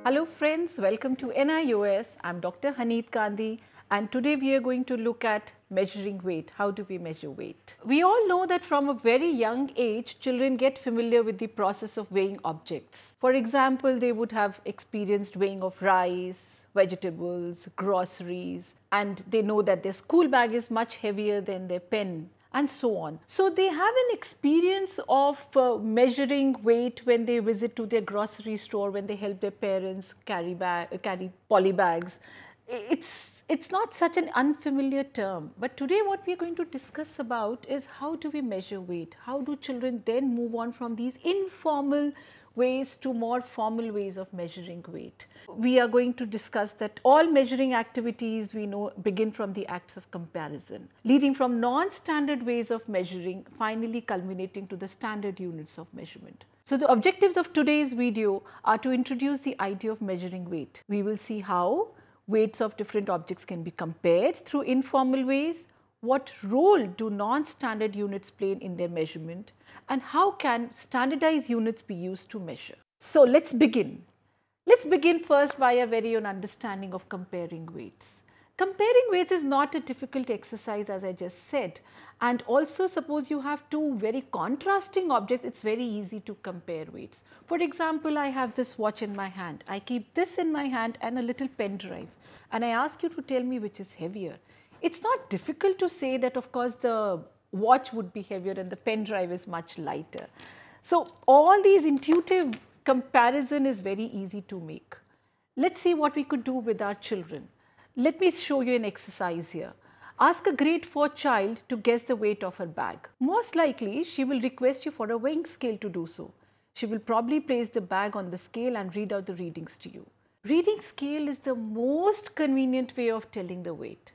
Hello friends, welcome to NIOS. I'm Dr. Haneet Gandhi and today we are going to look at measuring weight. How do we measure weight? We all know that from a very young age, children get familiar with the process of weighing objects. For example, they would have experienced weighing of rice, vegetables, groceries, and they know that their school bag is much heavier than their pen and so on. So they have an experience of measuring weight when they visit to their grocery store, when they help their parents carry poly bags. It's not such an unfamiliar term. But today what we are going to discuss about is how do we measure weight? How do children then move on from these informal ways to more formal ways of measuring weight? We are going to discuss that all measuring activities we know begin from the acts of comparison, leading from non-standard ways of measuring, finally culminating to the standard units of measurement. So the objectives of today's video are to introduce the idea of measuring weight. We will see how weights of different objects can be compared through informal ways, what role do non-standard units play in their measurement, and how can standardized units be used to measure. So let's begin. Let's begin first by a very own understanding of comparing weights. Comparing weights is not a difficult exercise, as I just said, and also suppose you have two very contrasting objects, it's very easy to compare weights. For example, I have this watch in my hand. I keep this in my hand and a little pen drive, and I ask you to tell me which is heavier. It's not difficult to say that of course the watch would be heavier and the pen drive is much lighter. So all these intuitive comparison is very easy to make. Let's see what we could do with our children. Let me show you an exercise here. Ask a grade 4 child to guess the weight of her bag. Most likely she will request you for a weighing scale to do so. She will probably place the bag on the scale and read out the readings to you. Reading scale is the most convenient way of telling the weight.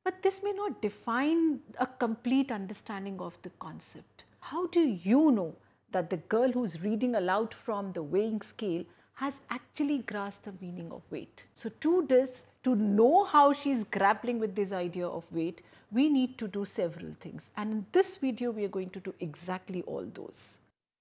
But this may not define a complete understanding of the concept. How do you know that the girl who is reading aloud from the weighing scale has actually grasped the meaning of weight? So to this, to know how she is grappling with this idea of weight, we need to do several things. And in this video, we are going to do exactly all those.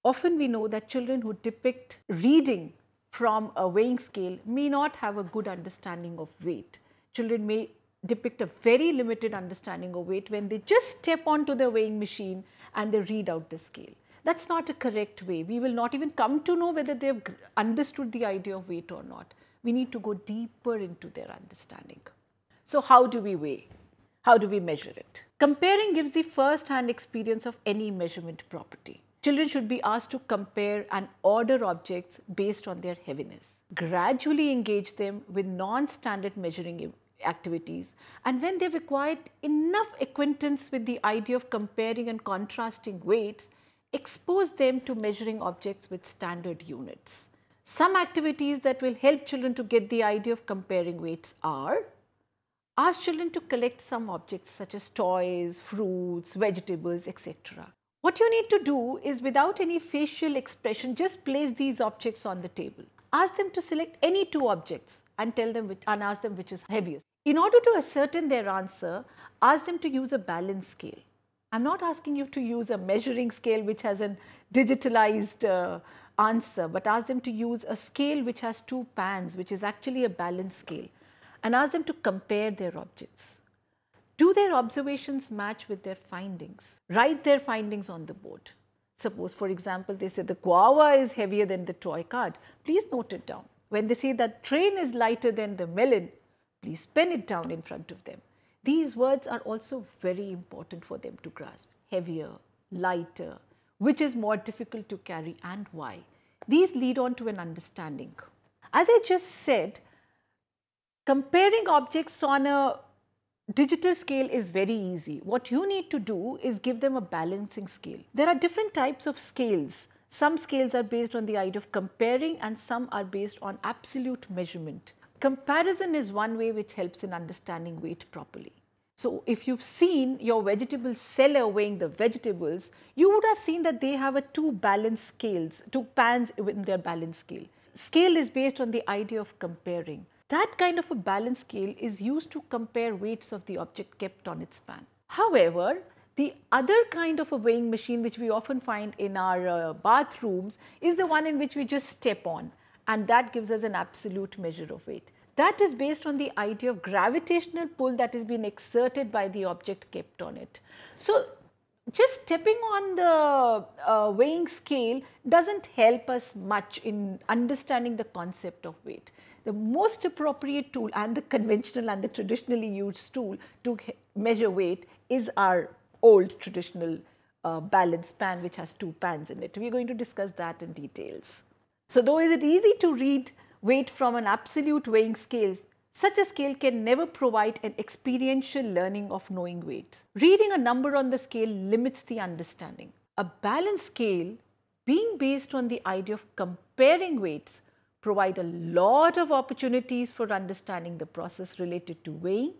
Often we know that children who depict reading from a weighing scale may not have a good understanding of weight. Children may depict a very limited understanding of weight when they just step onto the weighing machine and they read out the scale. That's not a correct way. We will not even come to know whether they have understood the idea of weight or not. We need to go deeper into their understanding. So how do we weigh? How do we measure it? Comparing gives the first-hand experience of any measurement property. Children should be asked to compare and order objects based on their heaviness. Gradually engage them with non-standard measuring activities, and when they've acquired enough acquaintance with the idea of comparing and contrasting weights, expose them to measuring objects with standard units. Some activities that will help children to get the idea of comparing weights are: ask children to collect some objects such as toys, fruits, vegetables, etc. What you need to do is, without any facial expression, just place these objects on the table. Ask them to select any two objects and ask them which is heaviest. In order to ascertain their answer, ask them to use a balance scale. I'm not asking you to use a measuring scale which has a digitalized answer, but ask them to use a scale which has two pans, which is actually a balance scale, and ask them to compare their objects. Do their observations match with their findings? Write their findings on the board. Suppose, for example, they say the guava is heavier than the toy card. Please note it down. When they say that train is lighter than the melon, please pen it down in front of them. These words are also very important for them to grasp. Heavier, lighter, which is more difficult to carry and why. These lead on to an understanding. As I just said, comparing objects on a digital scale is very easy. What you need to do is give them a balancing scale. There are different types of scales. Some scales are based on the idea of comparing and some are based on absolute measurement. Comparison is one way which helps in understanding weight properly. So if you've seen your vegetable seller weighing the vegetables, you would have seen that they have two balance scales, two pans in their balance scale. Scale is based on the idea of comparing. That kind of a balance scale is used to compare weights of the object kept on its pan. However, the other kind of a weighing machine which we often find in our bathrooms is the one in which we just step on. and that gives us an absolute measure of weight. That is based on the idea of gravitational pull that has been exerted by the object kept on it. So just stepping on the weighing scale doesn't help us much in understanding the concept of weight. The most appropriate tool and the conventional and the traditionally used tool to measure weight is our old traditional balance pan, which has 2 pans in it. We are going to discuss that in details. So though is it easy to read weight from an absolute weighing scale, such a scale can never provide an experiential learning of knowing weight. Reading a number on the scale limits the understanding. A balance scale, being based on the idea of comparing weights, provide a lot of opportunities for understanding the process related to weighing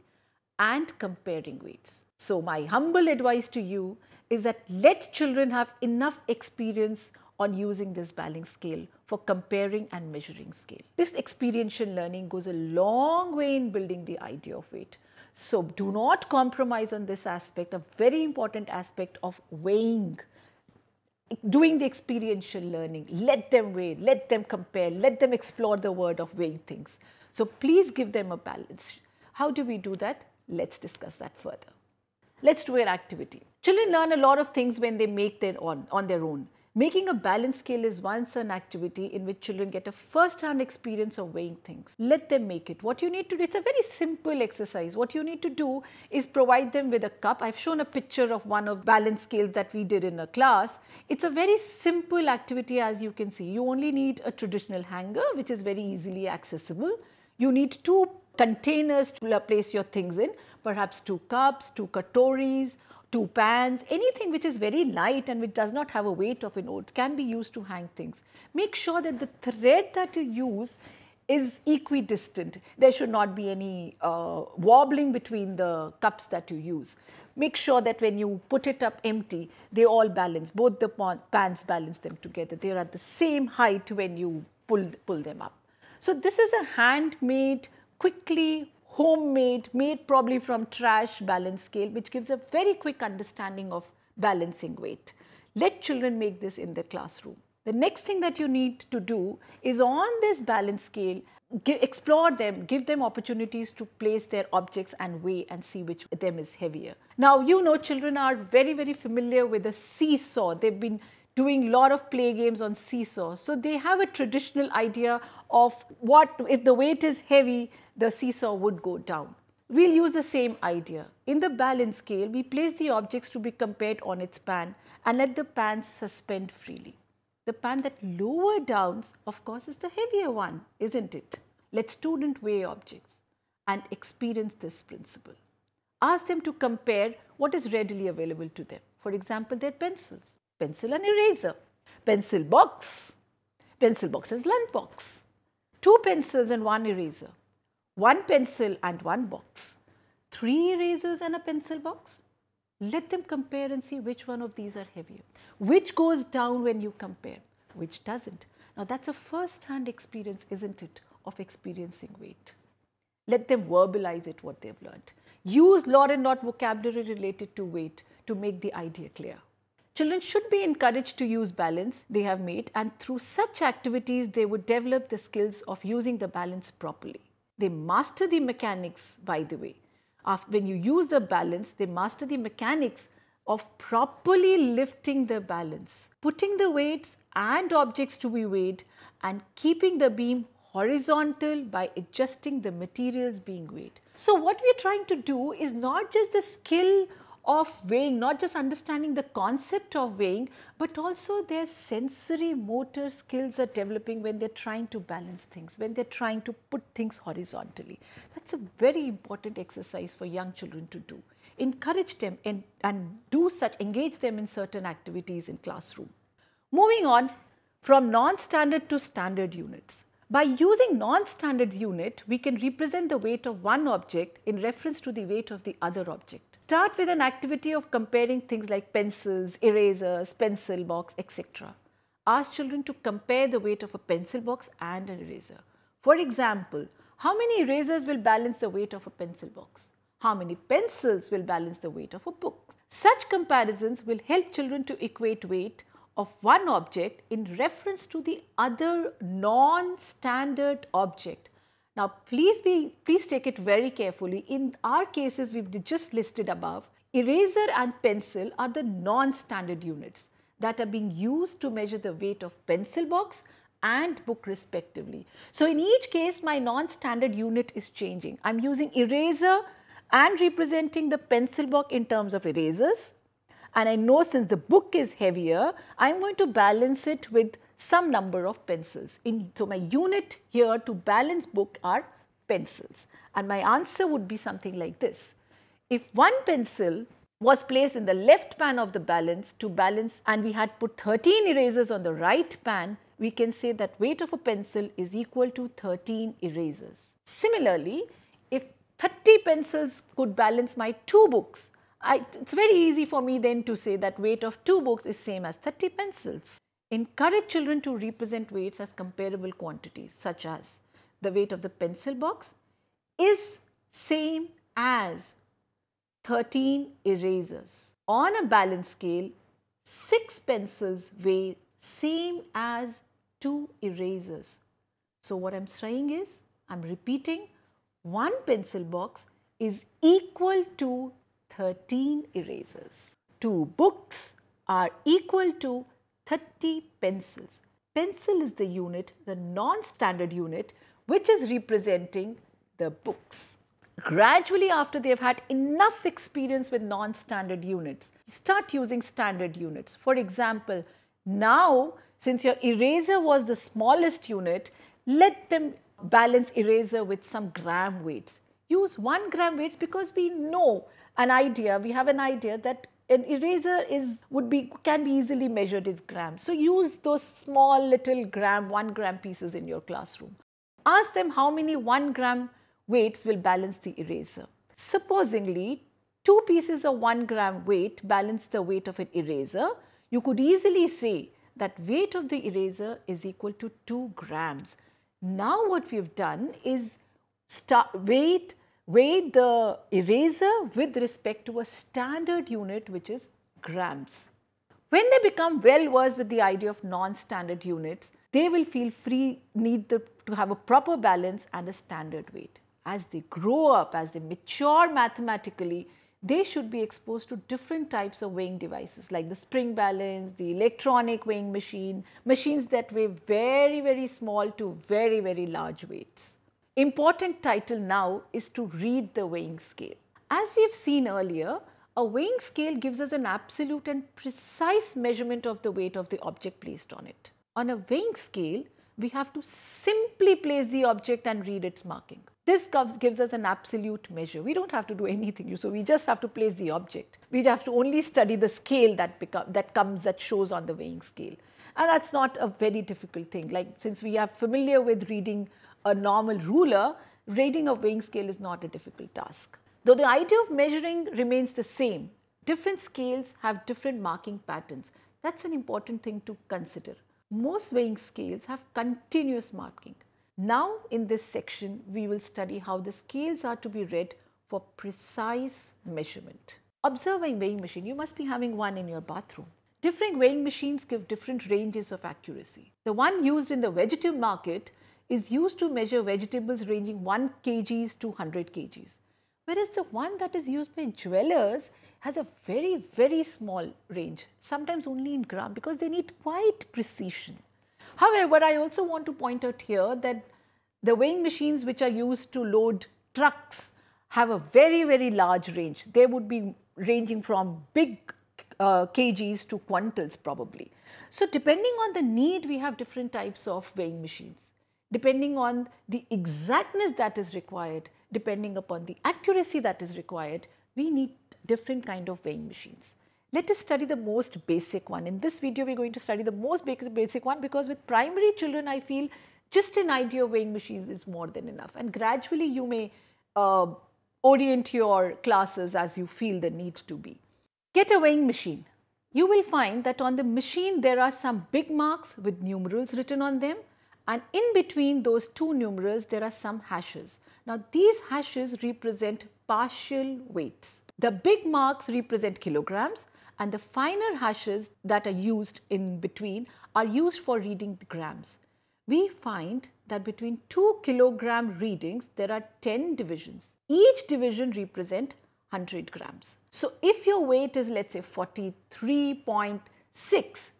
and comparing weights. So my humble advice to you is that let children have enough experience on using this balance scale for comparing and measuring scale. This experiential learning goes a long way in building the idea of weight. So do not compromise on this aspect, a very important aspect of weighing. Doing the experiential learning, let them weigh, let them compare, let them explore the word of weighing things. So please give them a balance. How do we do that? Let's discuss that further. Let's do an activity. Children learn a lot of things when they make their on their own. Making a balance scale is once an activity in which children get a first-hand experience of weighing things. Let them make it. What you need to do, it's a very simple exercise. What you need to do is provide them with a cup. I've shown a picture of one of balance scales that we did in a class. It's a very simple activity, as you can see. You only need a traditional hanger, which is very easily accessible. You need 2 containers to place your things in, perhaps 2 cups, 2 katoris, 2 pans, anything which is very light and which does not have a weight of an oat can be used to hang things. Make sure that the thread that you use is equidistant. There should not be any wobbling between the cups that you use. Make sure that when you put it up empty, they all balance, both the pans balance them together. They are at the same height when you pull them up. So this is a handmade, quickly homemade, made probably from trash balance scale, which gives a very quick understanding of balancing weight. Let children make this in the classroom. The next thing that you need to do is on this balance scale, explore them, give them opportunities to place their objects and weigh and see which of them is heavier. Now, you know, children are very, very familiar with the seesaw. They've been doing a lot of play games on seesaw. So they have a traditional idea of what, if the weight is heavy, the seesaw would go down. We'll use the same idea. In the balance scale, we place the objects to be compared on its pan and let the pans suspend freely. The pan that lower down, of course, is the heavier one, isn't it? Let students weigh objects and experience this principle. Ask them to compare what is readily available to them. For example, their pencils. Pencil and eraser. Pencil box. Pencil box is lunch box. 2 pencils and 1 eraser. 1 pencil and 1 box. 3 erasers and a pencil box. Let them compare and see which one of these are heavier. Which goes down when you compare, which doesn't. Now that's a first-hand experience, isn't it, of experiencing weight. Let them verbalize it, what they've learned. Use lot and lot vocabulary related to weight to make the idea clear. Children should be encouraged to use balance they have made, and through such activities they would develop the skills of using the balance properly. They master the mechanics, by the way. When you use the balance, they master the mechanics of properly lifting the balance, putting the weights and objects to be weighed and keeping the beam horizontal by adjusting the materials being weighed. So what we are trying to do is not just the skill of weighing, not just understanding the concept of weighing, but also their sensory motor skills are developing when they're trying to balance things, when they're trying to put things horizontally. That's a very important exercise for young children to do. Encourage them and do such, engage them in certain activities in classroom. Moving on from non-standard to standard units. By using non-standard unit, we can represent the weight of one object in reference to the weight of the other object. Start with an activity of comparing things like pencils, erasers, pencil box, etc. Ask children to compare the weight of a pencil box and an eraser. For example, how many erasers will balance the weight of a pencil box? How many pencils will balance the weight of a book? Such comparisons will help children to equate weight of one object in reference to the other non-standard object. Now please take it very carefully. In our cases we've just listed above, eraser and pencil are the non-standard units that are being used to measure the weight of pencil box and book respectively. So in each case my non-standard unit is changing. I'm using eraser and representing the pencil box in terms of erasers, and I know since the book is heavier, I'm going to balance it with some number of pencils. So my unit here to balance book are pencils, and my answer would be something like this. If one pencil was placed in the left pan of the balance to balance, and we had put 13 erasers on the right pan, we can say that weight of a pencil is equal to 13 erasers. Similarly, if 30 pencils could balance my 2 books, it's very easy for me then to say that weight of 2 books is same as 30 pencils. Encourage children to represent weights as comparable quantities, such as the weight of the pencil box is same as 13 erasers. On a balance scale, 6 pencils weigh same as 2 erasers. So what I'm saying is, I'm repeating, one pencil box is equal to 13 erasers. 2 books are equal to 30 pencils. Pencil is the unit, the non-standard unit, which is representing the books. Gradually, after they have had enough experience with non-standard units, start using standard units. For example, now since your eraser was the smallest unit, let them balance eraser with some gram weights. Use 1 gram weights because we know we have an idea that an eraser can be easily measured as grams. So use those small little 1 gram pieces in your classroom. Ask them how many 1 gram weights will balance the eraser. Supposingly, 2 pieces of 1 gram weight balance the weight of an eraser. You could easily say that weight of the eraser is equal to 2 grams. Now what we have done is weigh the eraser with respect to a standard unit, which is grams. When they become well versed with the idea of non-standard units, they will feel free to have a proper balance and a standard weight. As they grow up, as they mature mathematically, they should be exposed to different types of weighing devices like the spring balance, the electronic weighing machine, machines that weigh very, very small to very, very large weights. Important title now is to read the weighing scale. As we have seen earlier, a weighing scale gives us an absolute and precise measurement of the weight of the object placed on it. On a weighing scale, we have to simply place the object and read its marking. This gives us an absolute measure. We don't have to do anything. So we just have to place the object. We have to only study the scale that shows on the weighing scale. And that's not a very difficult thing. Like, since we are familiar with reading a normal ruler, reading a weighing scale is not a difficult task. Though the idea of measuring remains the same, different scales have different marking patterns. That's an important thing to consider. Most weighing scales have continuous marking. Now in this section, we will study how the scales are to be read for precise measurement. Observe a weighing machine. You must be having one in your bathroom. Different weighing machines give different ranges of accuracy. The one used in the vegetable market is used to measure vegetables ranging 1 kg to 100 kg. Whereas the one that is used by jewelers has a very, very small range, sometimes only in gram, because they need quite precision. However, I also want to point out here that the weighing machines which are used to load trucks have a very, very large range. They would be ranging from big kgs to quintals probably. So depending on the need, we have different types of weighing machines. Depending on the exactness that is required, depending upon the accuracy that is required, we need different kind of weighing machines. Let us study the most basic one. In this video, we are going to study the most basic one, because with primary children, I feel just an idea of weighing machines is more than enough. And gradually, you may orient your classes as you feel the need to be. Get a weighing machine. You will find that on the machine, there are some big marks with numerals written on them. And in between those 2 numerals, there are some hashes. Now, these hashes represent partial weights. The big marks represent kilograms and the finer hashes that are used in between are used for reading the grams. We find that between 2 kilogram readings, there are 10 divisions. Each division represents 100 grams. So if your weight is, let's say, 43.6,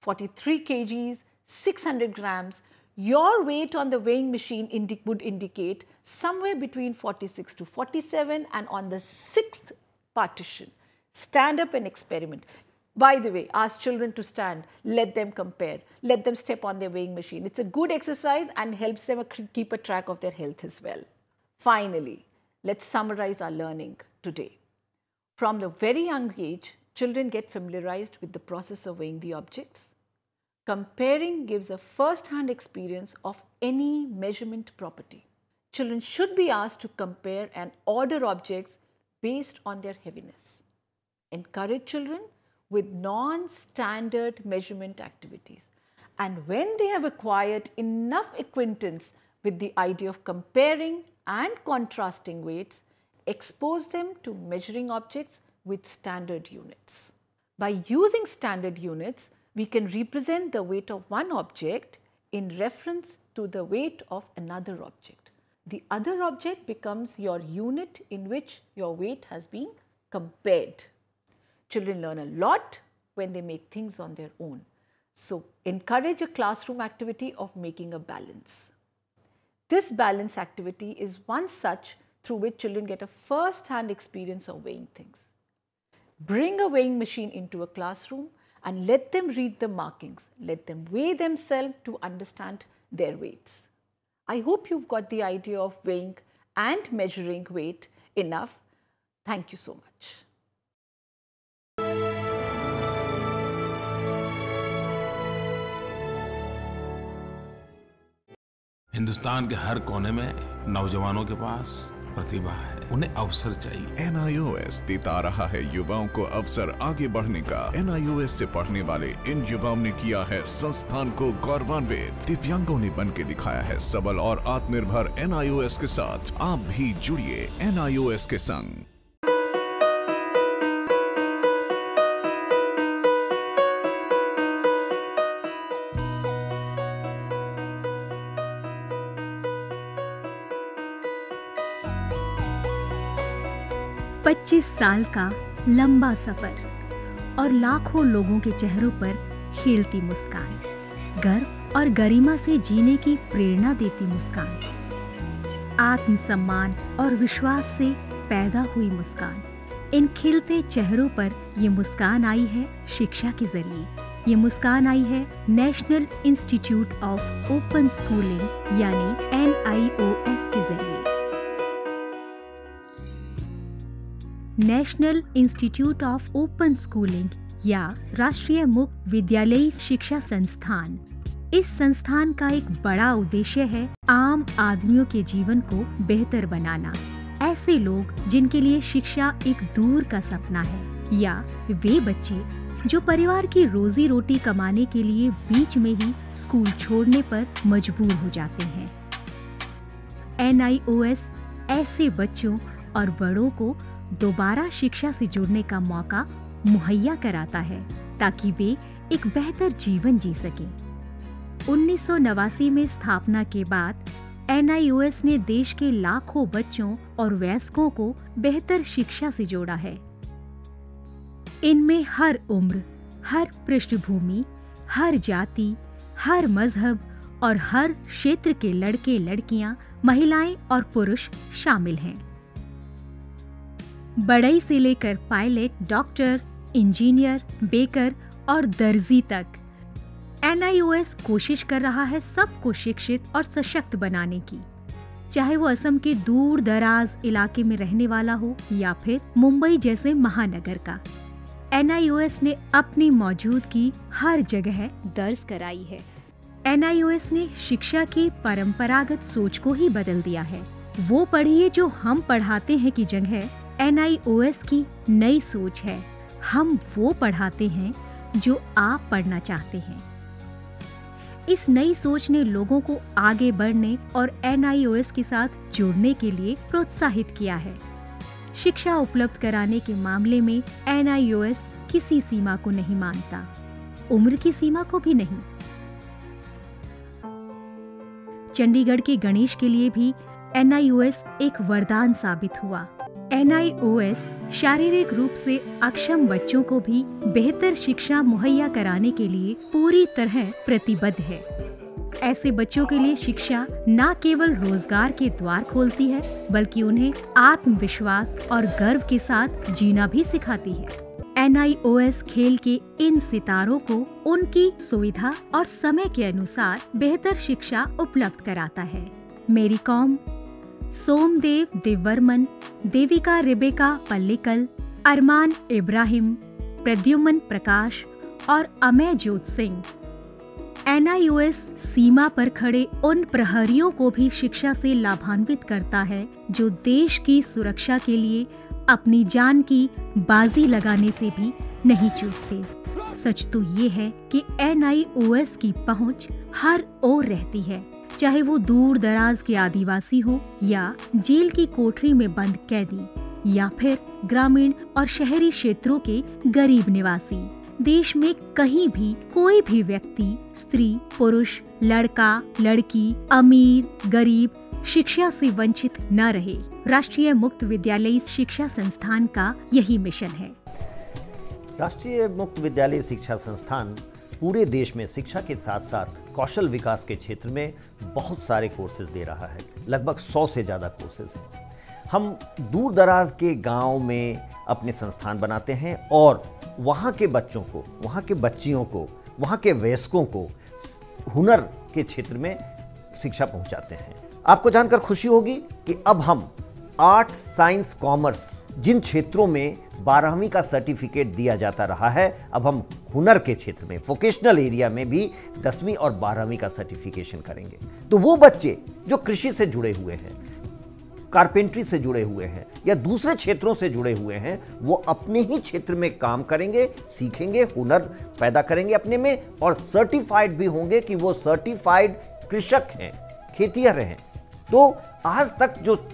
43 kgs, 600 grams, your weight on the weighing machine would indicate somewhere between 46 to 47, and on the 6th partition, stand up and experiment. By the way, ask children to stand, let them compare, let them step on their weighing machine. It's a good exercise and helps them keep a track of their health as well. Finally, let's summarize our learning today. From the very young age, children get familiarized with the process of weighing the objects. Comparing gives a first-hand experience of any measurement property. Children should be asked to compare and order objects based on their heaviness. Encourage children with non-standard measurement activities. And when they have acquired enough acquaintance with the idea of comparing and contrasting weights, expose them to measuring objects with standard units. By using standard units, we can represent the weight of one object in reference to the weight of another object. The other object becomes your unit in which your weight has been compared. Children learn a lot when they make things on their own. So, encourage a classroom activity of making a balance. This balance activity is one such through which children get a first-hand experience of weighing things. Bring a weighing machine into a classroom and let them read the markings. Let them weigh themselves to understand their weights. I hope you've got the idea of weighing and measuring weight enough. Thank you so much. Hindustan के हर कोने में नौजवानों के पास प्रतिभा है, उन्हें अवसर चाहिए। NIOS देता रहा है युवाओं को अवसर आगे बढ़ने का। NIOS से पढ़ने वाले इन युवाओं ने किया है संस्थान को गौरवान्वित। दिव्यांगों ने बन के दिखाया है सबल और आत्मनिर्भर। NIOS के साथ आप भी जुड़िए NIOS के संग। पच्चीस साल का लंबा सफर और लाखों लोगों के चेहरों पर खिलती मुस्कान, गर्व और गरिमा से जीने की प्रेरणा देती मुस्कान, आत्मसम्मान और विश्वास से पैदा हुई मुस्कान। इन खिलते चेहरों पर ये मुस्कान आई है शिक्षा के जरिए। ये मुस्कान आई है national institute of open schooling यानी NIOS के जरिए। National institute of open schooling या राष्ट्रीय मुक्त विद्यालयी शिक्षा संस्थान, इस संस्थान का एक बड़ा उद्देश्य है आम आदमियों के जीवन को बेहतर बनाना। ऐसे लोग जिनके लिए शिक्षा एक दूर का सपना है या वे बच्चे जो परिवार की रोजी रोटी कमाने के लिए बीच में ही स्कूल छोड़ने पर मजबूर हो जाते हैं। NIOS ऐसे बच्चों और बड़ों को दोबारा शिक्षा से जुड़ने का मौका मुहैया कराता है ताकि वे एक बेहतर जीवन जी सकें। 1989 में स्थापना के बाद NIOS ने देश के लाखों बच्चों और वयस्कों को बेहतर शिक्षा से जोड़ा है। इनमें हर उम्र, हर पृष्ठभूमि, हर जाति, हर मजहब और हर क्षेत्र के लड़के लड़कियां, महिलाएं और पुरुष शामिल हैं। बढ़ई से लेकर पायलट, डॉक्टर, इंजीनियर, बेकर और दर्जी तक NIOS कोशिश कर रहा है सबको शिक्षित और सशक्त बनाने की, चाहे वो असम के दूर दराज इलाके में रहने वाला हो या फिर मुंबई जैसे महानगर का। NIOS ने अपनी मौजूदगी हर जगह दर्ज कराई है। NIOS ने शिक्षा की परंपरागत सोच को ही बदल दिया है। वो पढ़िए जो हम पढ़ाते हैं की जगह NIOS की नई सोच है, हम वो पढ़ाते हैं जो आप पढ़ना चाहते हैं। इस नई सोच ने लोगों को आगे बढ़ने और NIOS के साथ जुड़ने के लिए प्रोत्साहित किया है। शिक्षा उपलब्ध कराने के मामले में NIOS किसी सीमा को नहीं मानता, उम्र की सीमा को भी नहीं। चंडीगढ़ के गणेश के लिए भी NIOS एक वरदान साबित हुआ। NIOS शारीरिक रूप से अक्षम बच्चों को भी बेहतर शिक्षा मुहैया कराने के लिए पूरी तरह प्रतिबद्ध है। ऐसे बच्चों के लिए शिक्षा न केवल रोजगार के द्वार खोलती है, बल्कि उन्हें आत्मविश्वास और गर्व के साथ जीना भी सिखाती है। NIOS खेल के इन सितारों को उनकी सुविधा और समय के अनुसार बेहतर शिक्षा उपलब्ध कराता है। मेरी कॉम, सोमदेव देववर्मन, देविका रेबेका पल्लिकल, अरमान इब्राहिम, प्रद्युमन प्रकाश और अमय जोत सिंह। NIOS सीमा पर खड़े उन प्रहरियों को भी शिक्षा से लाभान्वित करता है जो देश की सुरक्षा के लिए अपनी जान की बाजी लगाने से भी नहीं चूकते। सच तो ये है कि NIOS की पहुंच हर ओर रहती है, चाहे वो दूर दराज के आदिवासी हो या जेल की कोठरी में बंद कैदी या फिर ग्रामीण और शहरी क्षेत्रों के गरीब निवासी। देश में कहीं भी कोई भी व्यक्ति, स्त्री, पुरुष, लड़का, लड़की, अमीर, गरीब शिक्षा से वंचित न रहे। राष्ट्रीय मुक्त विद्यालयी शिक्षा संस्थान का यही मिशन है। राष्ट्रीय मुक्त विद्यालयी शिक्षा संस्थान पूरे देश में शिक्षा के साथ साथ कौशल विकास के क्षेत्र में बहुत सारे कोर्सेज दे रहा है। लगभग 100 से ज़्यादा कोर्सेज हैं। हम दूर दराज के गांव में अपने संस्थान बनाते हैं और वहाँ के बच्चों को, वहाँ के बच्चियों को, वहाँ के वयस्कों को हुनर के क्षेत्र में शिक्षा पहुँचाते हैं। आपको जानकर खुशी होगी कि अब हम आर्ट, साइंस, कॉमर्स जिन क्षेत्रों में 12वीं का सर्टिफिकेट दिया जाता रहा है, अब हम हुनर के क्षेत्र में, वोकेशनल एरिया में भी 10वीं और 12वीं का सर्टिफिकेशन करेंगे। तो वो बच्चे जो कृषि से जुड़े हुए हैं, कारपेंट्री से जुड़े हुए हैं या दूसरे क्षेत्रों से जुड़े हुए हैं, वो अपने ही क्षेत्र में काम करेंगे, सीखेंगे, हुनर पैदा करेंगे अपने में और सर्टिफाइड भी होंगे कि वो सर्टिफाइड कृषक हैं, खेतिहर हैं। तो आज तक जो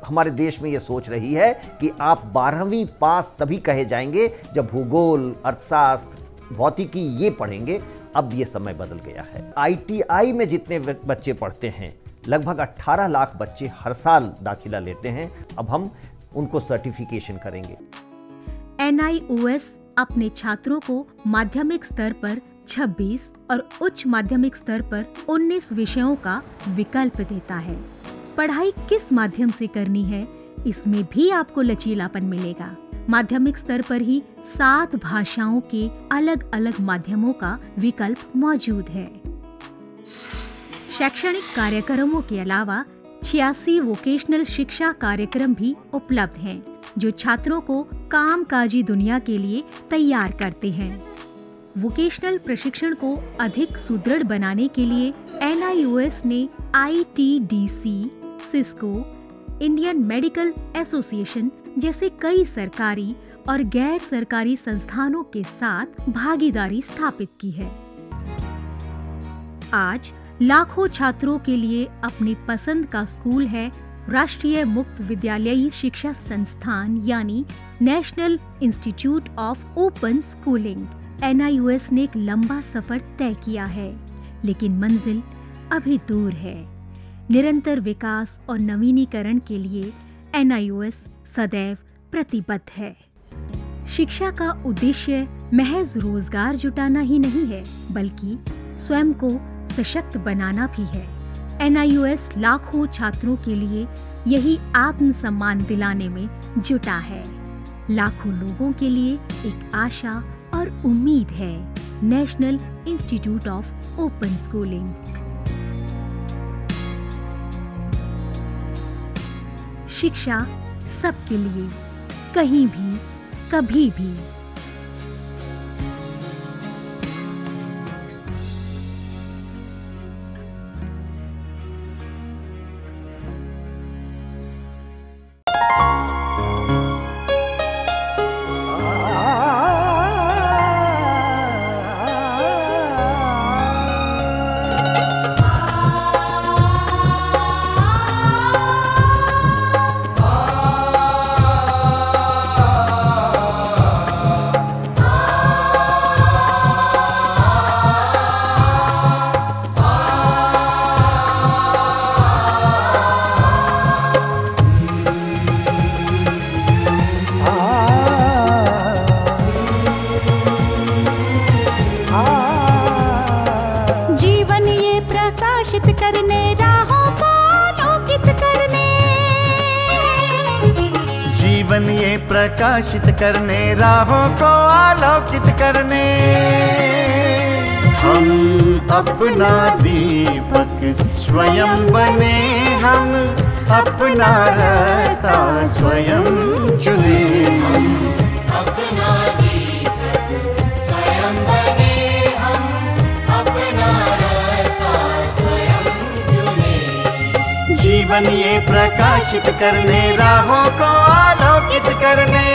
हमारे देश में ये सोच रही है कि आप 12वीं पास तभी कहे जाएंगे जब भूगोल, अर्थशास्त्र, भौतिकी ये पढ़ेंगे, अब ये समय बदल गया है। ITI में जितने बच्चे पढ़ते हैं, लगभग 18 लाख बच्चे हर साल दाखिला लेते हैं। अब हम उनको सर्टिफिकेशन करेंगे। NIOS अपने छात्रों को माध्यमिक स्तर पर 26 और उच्च माध्यमिक स्तर पर 19 विषयों का विकल्प देता है। पढ़ाई किस माध्यम से करनी है, इसमें भी आपको लचीलापन मिलेगा। माध्यमिक स्तर पर ही 7 भाषाओं के अलग अलग माध्यमों का विकल्प मौजूद है। शैक्षणिक कार्यक्रमों के अलावा 86 वोकेशनल शिक्षा कार्यक्रम भी उपलब्ध हैं, जो छात्रों को कामकाजी दुनिया के लिए तैयार करते हैं। वोकेशनल प्रशिक्षण को अधिक सुदृढ़ बनाने के लिए NIOS ने ITDC, Cisco, Indian medical association जैसे कई सरकारी और गैर सरकारी संस्थानों के साथ भागीदारी स्थापित की है। आज लाखों छात्रों के लिए अपनी पसंद का स्कूल है राष्ट्रीय मुक्त विद्यालयी शिक्षा संस्थान यानी national institute of open schooling. NIOS ने एक लंबा सफर तय किया है, लेकिन मंजिल अभी दूर है। निरंतर विकास और नवीनीकरण के लिए NIOS सदैव प्रतिबद्ध है। शिक्षा का उद्देश्य महज रोजगार जुटाना ही नहीं है, बल्कि स्वयं को सशक्त बनाना भी है। NIOS लाखों छात्रों के लिए यही आत्मसम्मान दिलाने में जुटा है। लाखों लोगों के लिए एक आशा और उम्मीद है। National institute of open schooling. शिक्षा सबके लिए, कहीं भी, कभी भी। जीवन ये प्रकाशित करने, राहों को आलोकित करने। हम अपना दीपक स्वयं बने, हम अपना रास्ता स्वयं चुने। हम अपना दीपक स्वयं बने, हम अपना रास्ता स्वयं चुने। जीवन ये प्रकाशित करने, राहों को आलोकित करने।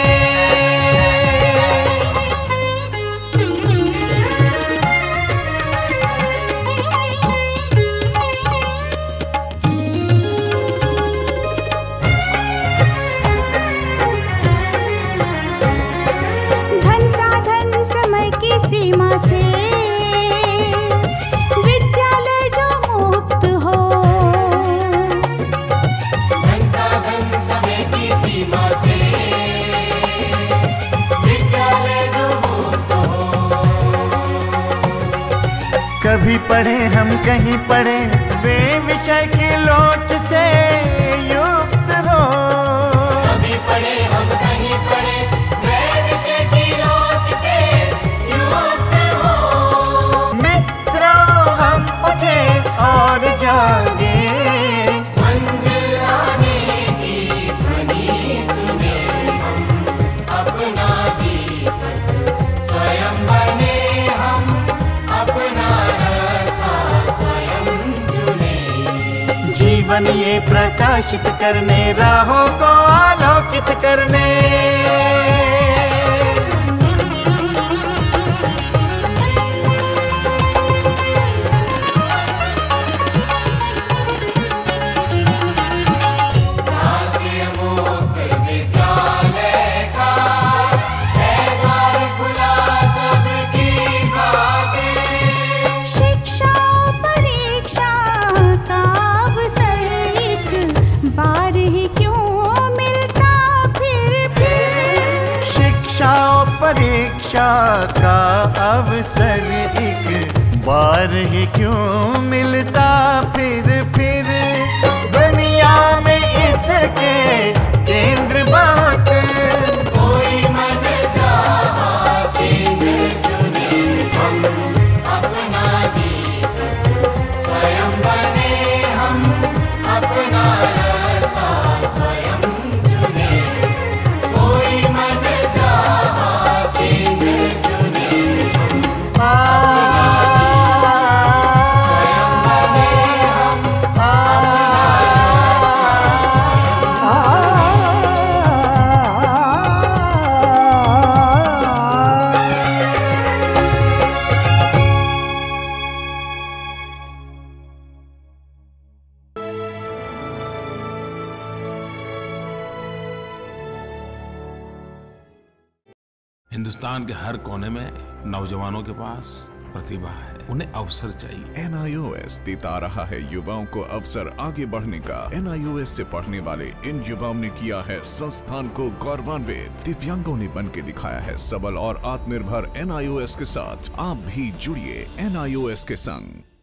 सीमा से विद्यालय जो मुक्त हो, धन साधन समय की सीमा से विद्यालय जो मुक्त हो। कभी पढ़े हम कहीं पढ़े, वे विषय की लोच से युक्त हो। कभी पढ़े हम कहीं पढ़े, वे विषय की लोच से और जागे, मंजिल आने की ध्वनि सुने। हम अपना दीपक स्वयं बने, हम अपना रास्ता स्वयं चुने। जीवन ये प्रकाशित करने, राहों को आलोकित करने। परीक्षा का अवसर एक बार ही क्यों मिलता फिर दुनिया में इसके केंद्र बात। कोई मन चाहा केंद्र चुने, हम अपना दीपक स्वयं बने, हम अपना रास्ता स्वयं चुने। कोई मन हिंदुस्तान के हर कोने में नौजवानों के पास प्रतिभा है, उन्हें अवसर चाहिए। NIOS देता रहा है युवाओं को अवसर आगे बढ़ने का। NIOS से पढ़ने वाले इन युवाओं ने किया है संस्थान को गौरवान्वित। दिव्यांगों ने बन के दिखाया है सबल और आत्मनिर्भर। NIOS के साथ आप भी जुड़िए NIOS के संग।